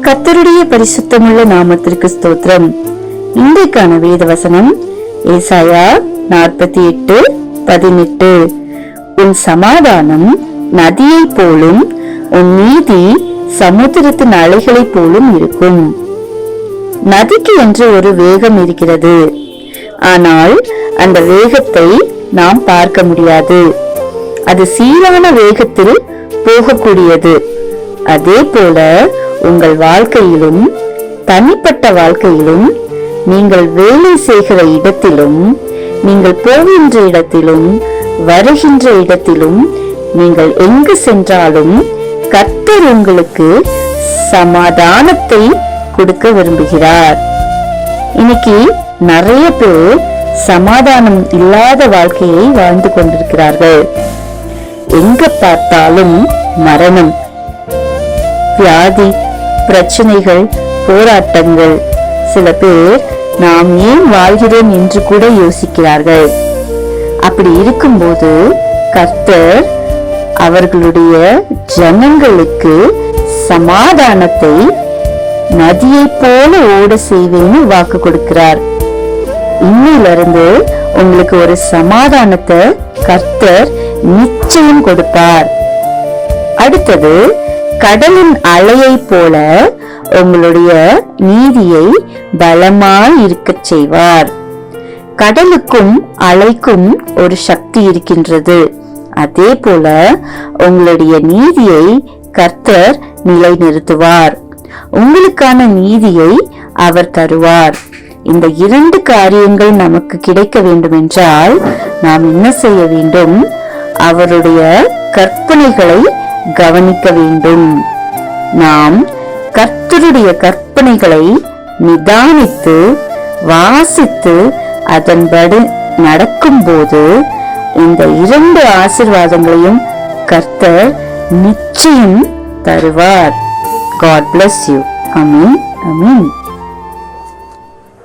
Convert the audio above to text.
கர்த்தருடைய பரிசுத்தமுள்ள நாமத்திற்கு ஸ்தோத்திரம். இன்றைக்கான வேத வசனம் ஏசாயா 48:18. உன் சமாதானம் நதியை போலும், உன் நீதி சமுத்திரத்தின் அலைகளை போலும் இருக்கும். நதிக்கு என்று ஒரு வேகம் இருக்கிறது, ஆனால் அந்த வேகத்தை நாம் பார்க்க முடியாது. அது சீரான வேகத்தில் போகக்கூடியது. அதே போல உங்கள் வாழ்க்கையிலும், தனிப்பட்ட வாழ்க்கையிலும், நீங்கள் வேலை செய்கிற இடத்திலும், நீங்கள் போகின்ற இடத்திலும், வருகின்ற இடத்திலும், நீங்கள் எங்கு சென்றாலும் கர்த்தர் உங்களுக்கு சமாதானத்தை கொடுக்க விரும்புகிறார். இன்னைக்கு நிறைய பேர் சமாதானம் இல்லாத வாழ்க்கையை வாழ்ந்து கொண்டிருக்கிறார்கள். எங்க பார்த்தாலும் மரணம், வியாதி, பிரச்சனைகள், போராட்டங்கள். சில பேர் நாம் ஏன் வாழ்கிறோம் என்று கூட யோசிக்கிறார்கள். அப்படி இருக்கும்போது கர்த்தர் அவர்களுடைய ஜனங்களுக்கு சமாதானத்தை நதியை போல ஓட செய்வேன்னு வாக்கு கொடுக்கிறார். இன்னிலிருந்து உங்களுக்கு ஒரு சமாதானத்தை கர்த்தர் நிச்சயம் கொடுப்பார். அடுத்தது, கடலின் அலையை போல உங்களுடைய நீதியை பலமாய் இருக்க செய்வார். கடலுக்கும் அலைக்கும் ஒரு சக்தி இருக்கின்றது. அதே போல உங்களுடைய நீதியை கர்த்தர் நிலைநிறுத்துவார். உங்களுக்கான நீதியை அவர் தருவார். இந்த 2 காரியங்கள் நமக்கு கிடைக்க வேண்டும் என்றால் நாம் என்ன செய்ய வேண்டும்? அவருடைய கற்பனைகளை கவனிக்க வேண்டும். நாம் கர்த்தருடைய கற்பனைகளை நிதானித்து வாசித்து அதன்படி நடக்கும்போது இந்த 2 ஆசீர்வாதங்களையும் கர்த்தர் நிச்சயம் தருவார். God bless you. Amen. Amen.